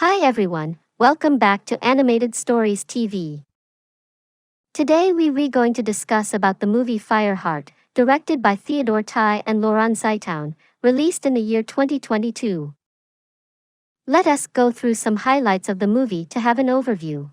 Hi everyone, welcome back to Animated Stories TV. Today we going to discuss about the movie Fireheart, directed by Theodore Tai and Laurent Zeitoun, released in the year 2022. Let us go through some highlights of the movie to have an overview.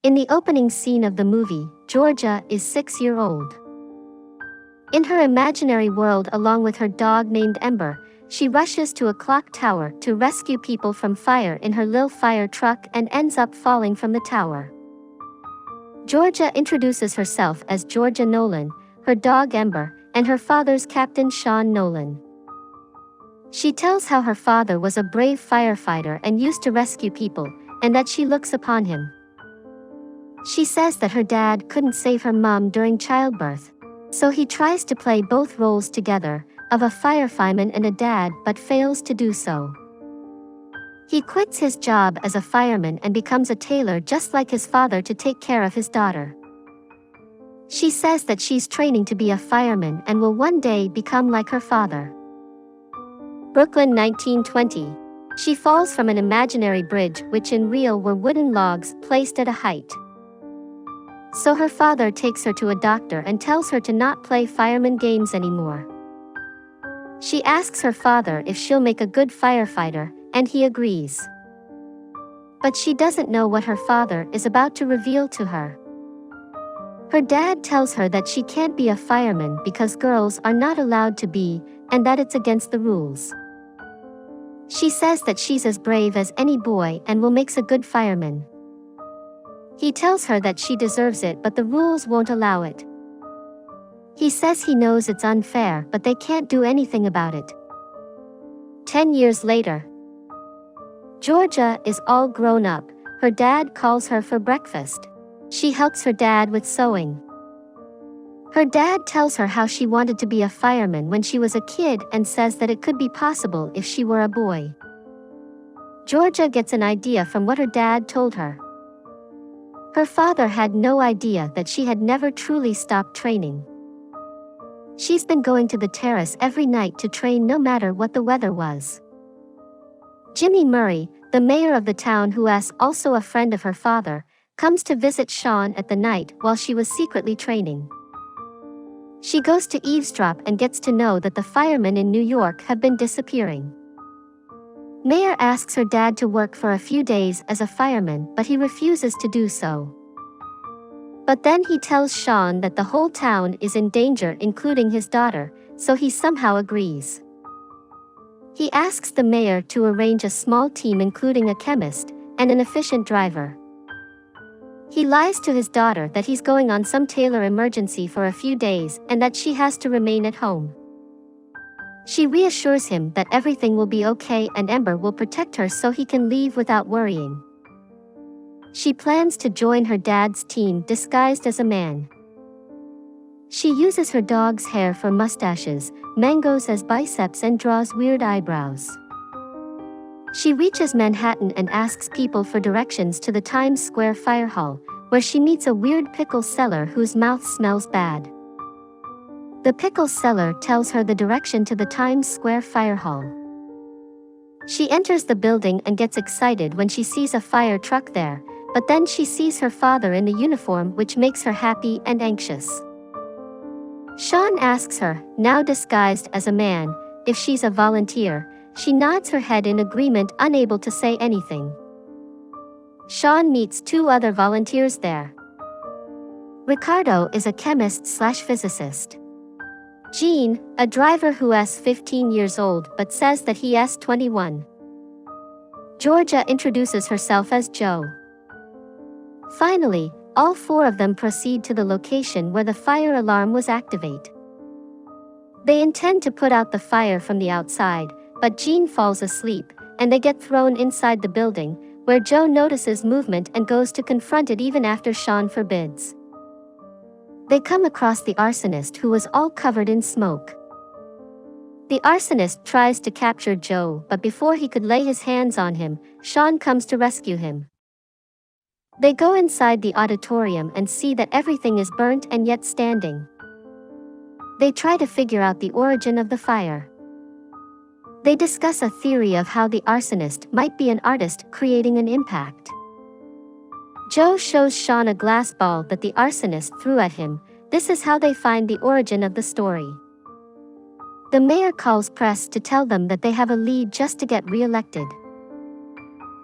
In the opening scene of the movie, Georgia is 6-year-old. In her imaginary world along with her dog named Ember, she rushes to a clock tower to rescue people from fire in her little fire truck and ends up falling from the tower. Georgia introduces herself as Georgia Nolan, her dog Ember, and her father's Captain Sean Nolan. She tells how her father was a brave firefighter and used to rescue people, and that she looks upon him. She says that her dad couldn't save her mom during childbirth, so he tries to play both roles together, of a firefireman and a dad, but fails to do so. He quits his job as a fireman and becomes a tailor just like his father to take care of his daughter. She says that she's training to be a fireman and will one day become like her father. Brooklyn 1920. She falls from an imaginary bridge which in real were wooden logs placed at a height. So her father takes her to a doctor and tells her to not play fireman games anymore. She asks her father if she'll make a good firefighter, and he agrees. But she doesn't know what her father is about to reveal to her. Her dad tells her that she can't be a fireman because girls are not allowed to be, and that it's against the rules. She says that she's as brave as any boy and will make a good fireman. He tells her that she deserves it, but the rules won't allow it. He says he knows it's unfair, but they can't do anything about it. 10 years later, Georgia is all grown up. Her dad calls her for breakfast. She helps her dad with sewing. Her dad tells her how she wanted to be a fireman when she was a kid and says that it could be possible if she were a boy. Georgia gets an idea from what her dad told her. Her father had no idea that she had never truly stopped training. She's been going to the terrace every night to train no matter what the weather was. Jimmy Murray, the mayor of the town who is also a friend of her father, comes to visit Sean at the night while she was secretly training. She goes to eavesdrop and gets to know that the firemen in New York have been disappearing. Mayor asks her dad to work for a few days as a fireman, but he refuses to do so. But then he tells Sean that the whole town is in danger, including his daughter, so he somehow agrees. He asks the mayor to arrange a small team including a chemist and an efficient driver. He lies to his daughter that he's going on some tailor emergency for a few days and that she has to remain at home. She reassures him that everything will be okay and Ember will protect her so he can leave without worrying. She plans to join her dad's team disguised as a man. She uses her dog's hair for mustaches, mangoes as biceps and draws weird eyebrows. She reaches Manhattan and asks people for directions to the Times Square fire hall, where she meets a weird pickle seller whose mouth smells bad. The pickle seller tells her the direction to the Times Square fire hall. She enters the building and gets excited when she sees a fire truck there, but then she sees her father in the uniform, which makes her happy and anxious. Sean asks her, now disguised as a man, if she's a volunteer. She nods her head in agreement, unable to say anything. Sean meets 2 other volunteers there. Ricardo is a chemist/physicist. Gene, a driver who is 15 years old but says that he is 21. Georgia introduces herself as Joe. Finally, all four of them proceed to the location where the fire alarm was activated. They intend to put out the fire from the outside, but Gene falls asleep, and they get thrown inside the building, where Joe notices movement and goes to confront it even after Sean forbids. They come across the arsonist, who was all covered in smoke. The arsonist tries to capture Joe, but before he could lay his hands on him, Sean comes to rescue him. They go inside the auditorium and see that everything is burnt and yet standing. They try to figure out the origin of the fire. They discuss a theory of how the arsonist might be an artist creating an impact. Joe shows Sean a glass ball that the arsonist threw at him. This is how they find the origin of the story. The mayor calls press to tell them that they have a lead just to get re-elected.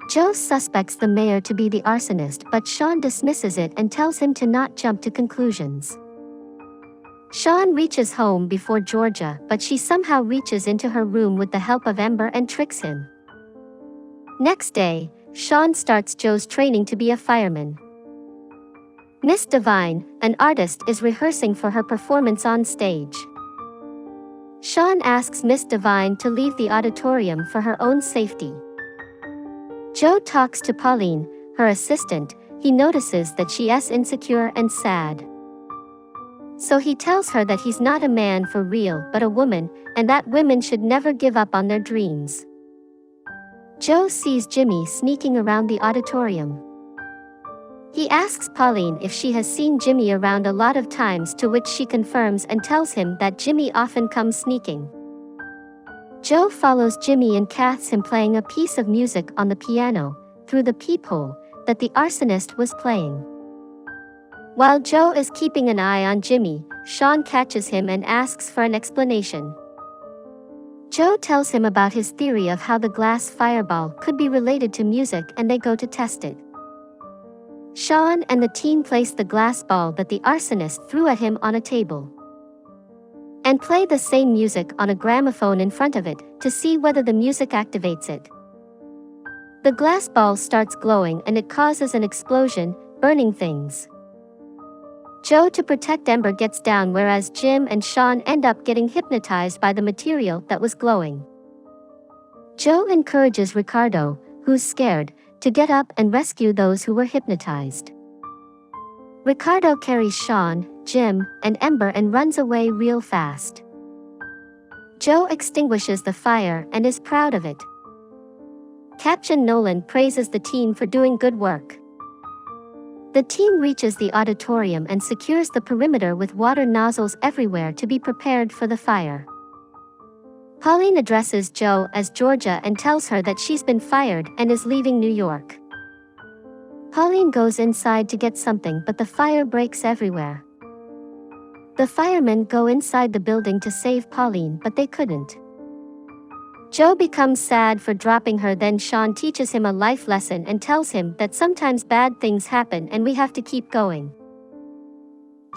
Joe suspects the mayor to be the arsonist, but Sean dismisses it and tells him to not jump to conclusions. Sean reaches home before Georgia, but she somehow reaches into her room with the help of Ember and tricks him. Next day, Sean starts Joe's training to be a fireman. Miss Devine, an artist, is rehearsing for her performance on stage. Sean asks Miss Devine to leave the auditorium for her own safety. Joe talks to Pauline, her assistant. He notices that she is insecure and sad. So he tells her that he's not a man for real but a woman, and that women should never give up on their dreams. Joe sees Jimmy sneaking around the auditorium. He asks Pauline if she has seen Jimmy around a lot of times, to which she confirms and tells him that Jimmy often comes sneaking. Joe follows Jimmy and catches him playing a piece of music on the piano, through the peephole, that the arsonist was playing. While Joe is keeping an eye on Jimmy, Sean catches him and asks for an explanation. Joe tells him about his theory of how the glass fireball could be related to music, and they go to test it. Sean and the team place the glass ball that the arsonist threw at him on a table, and play the same music on a gramophone in front of it, to see whether the music activates it. The glass ball starts glowing and it causes an explosion, burning things. Joe, to protect Ember, gets down, whereas Jim and Sean end up getting hypnotized by the material that was glowing. Joe encourages Ricardo, who's scared, to get up and rescue those who were hypnotized. Ricardo carries Sean, Jim, and Ember and runs away real fast. Joe extinguishes the fire and is proud of it. Captain Nolan praises the team for doing good work. The team reaches the auditorium and secures the perimeter with water nozzles everywhere to be prepared for the fire. Pauline addresses Joe as Georgia and tells her that she's been fired and is leaving New York. Pauline goes inside to get something, but the fire breaks everywhere. The firemen go inside the building to save Pauline, but they couldn't. Joe becomes sad for dropping her. Then Sean teaches him a life lesson and tells him that sometimes bad things happen and we have to keep going.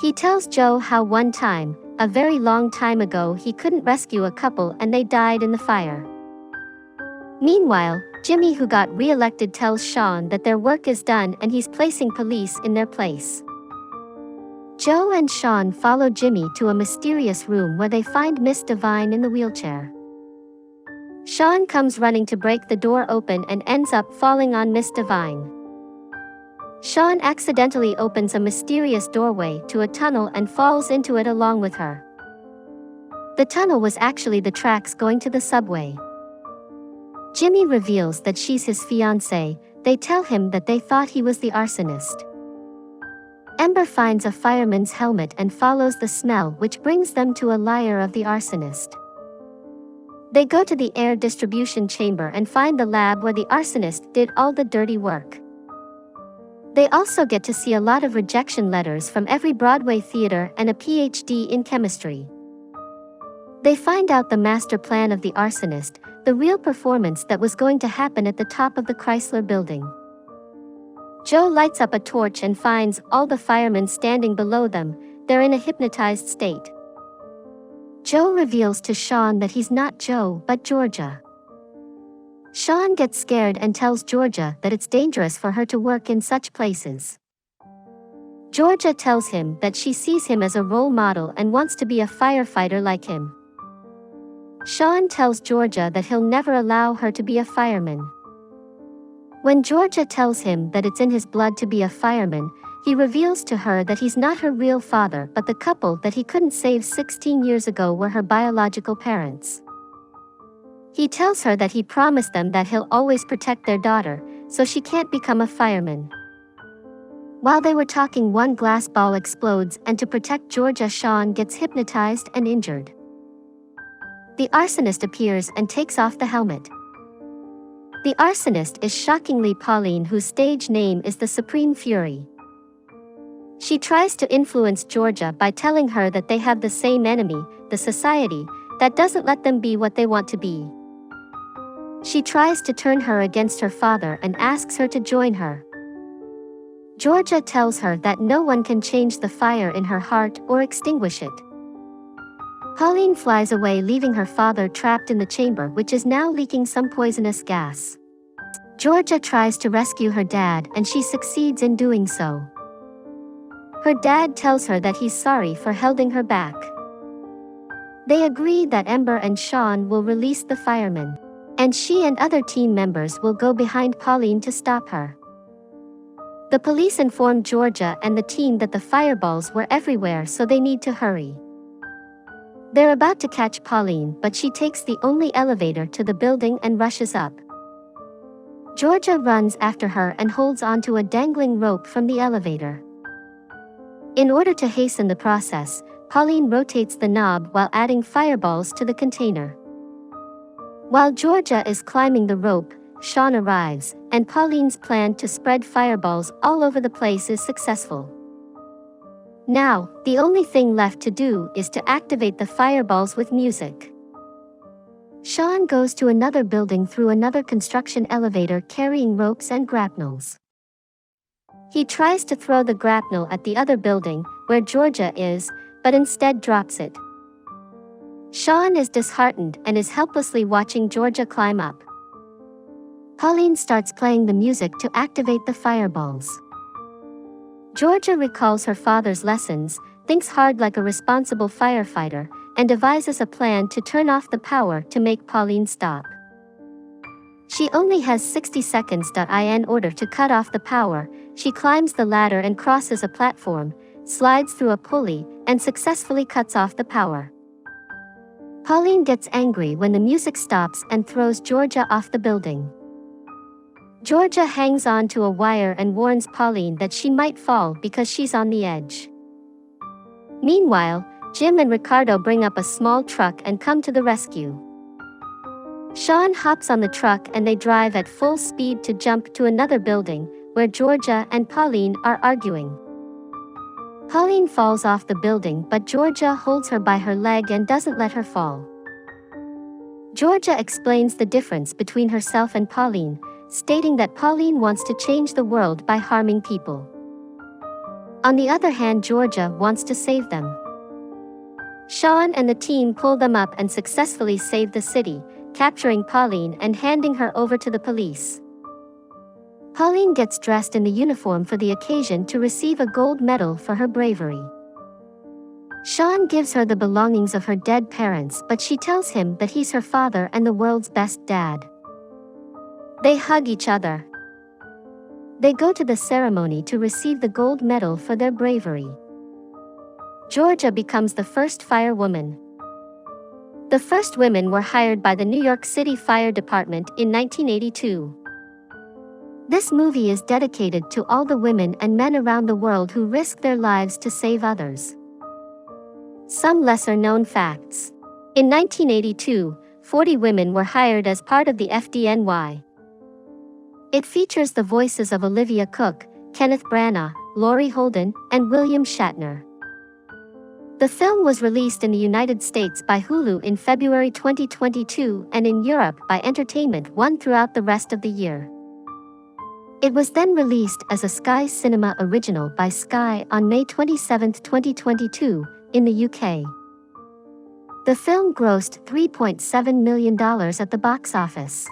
He tells Joe how one time, a very long time ago, he couldn't rescue a couple and they died in the fire. Meanwhile, Jimmy, who got re-elected, tells Sean that their work is done and he's placing police in their place. Joe and Sean follow Jimmy to a mysterious room where they find Miss Devine in the wheelchair. Sean comes running to break the door open and ends up falling on Miss Devine. Sean accidentally opens a mysterious doorway to a tunnel and falls into it along with her. The tunnel was actually the tracks going to the subway. Jimmy reveals that she's his fiancée. They tell him that they thought he was the arsonist. Ember finds a fireman's helmet and follows the smell, which brings them to a lair of the arsonist. They go to the air distribution chamber and find the lab where the arsonist did all the dirty work. They also get to see a lot of rejection letters from every Broadway theater and a PhD in chemistry. They find out the master plan of the arsonist, the real performance that was going to happen at the top of the Chrysler Building. Joe lights up a torch and finds all the firemen standing below them. They're in a hypnotized state. Joe reveals to Sean that he's not Joe but Georgia. Sean gets scared and tells Georgia that it's dangerous for her to work in such places. Georgia tells him that she sees him as a role model and wants to be a firefighter like him. Sean tells Georgia that he'll never allow her to be a fireman. When Georgia tells him that it's in his blood to be a fireman, he reveals to her that he's not her real father but the couple that he couldn't save 16 years ago were her biological parents. He tells her that he promised them that he'll always protect their daughter, so she can't become a fireman. While they were talking, one glass ball explodes, and to protect Georgia, Sean gets hypnotized and injured. The arsonist appears and takes off the helmet. The arsonist is shockingly Pauline, whose stage name is the Supreme Fury. She tries to influence Georgia by telling her that they have the same enemy, the society, that doesn't let them be what they want to be. She tries to turn her against her father and asks her to join her. Georgia tells her that no one can change the fire in her heart or extinguish it. Pauline flies away, leaving her father trapped in the chamber, which is now leaking some poisonous gas. Georgia tries to rescue her dad, and she succeeds in doing so. Her dad tells her that he's sorry for holding her back. They agree that Ember and Sean will release the firemen, and she and other team members will go behind Pauline to stop her. The police inform Georgia and the team that the fireballs were everywhere, so they need to hurry. They're about to catch Pauline, but she takes the only elevator to the building and rushes up. Georgia runs after her and holds onto a dangling rope from the elevator. In order to hasten the process, Pauline rotates the knob while adding fireballs to the container. While Georgia is climbing the rope, Sean arrives, and Pauline's plan to spread fireballs all over the place is successful. Now, the only thing left to do is to activate the fireballs with music. Sean goes to another building through another construction elevator carrying ropes and grapnels. He tries to throw the grapnel at the other building, where Georgia is, but instead drops it. Sean is disheartened and is helplessly watching Georgia climb up. Pauline starts playing the music to activate the fireballs. Georgia recalls her father's lessons, thinks hard like a responsible firefighter, and devises a plan to turn off the power to make Pauline stop. She only has 60 seconds. In order to cut off the power, she climbs the ladder and crosses a platform, slides through a pulley, and successfully cuts off the power. Pauline gets angry when the music stops and throws Georgia off the building. Georgia hangs on to a wire and warns Pauline that she might fall because she's on the edge. Meanwhile, Jim and Ricardo bring up a small truck and come to the rescue. Sean hops on the truck and they drive at full speed to jump to another building, where Georgia and Pauline are arguing. Pauline falls off the building, but Georgia holds her by her leg and doesn't let her fall. Georgia explains the difference between herself and Pauline, stating that Pauline wants to change the world by harming people. On the other hand, Georgia wants to save them. Sean and the team pull them up and successfully save the city, capturing Pauline and handing her over to the police. Pauline gets dressed in the uniform for the occasion to receive a gold medal for her bravery. Sean gives her the belongings of her dead parents, but she tells him that he's her father and the world's best dad. They hug each other. They go to the ceremony to receive the gold medal for their bravery. Georgia becomes the first firewoman. The first women were hired by the New York City Fire Department in 1982. This movie is dedicated to all the women and men around the world who risk their lives to save others. Some lesser-known facts. In 1982, 40 women were hired as part of the FDNY. It features the voices of Olivia Cooke, Kenneth Branagh, Laurie Holden, and William Shatner. The film was released in the United States by Hulu in February 2022 and in Europe by Entertainment One throughout the rest of the year. It was then released as a Sky Cinema original by Sky on May 27, 2022, in the UK. The film grossed $3.7 million at the box office.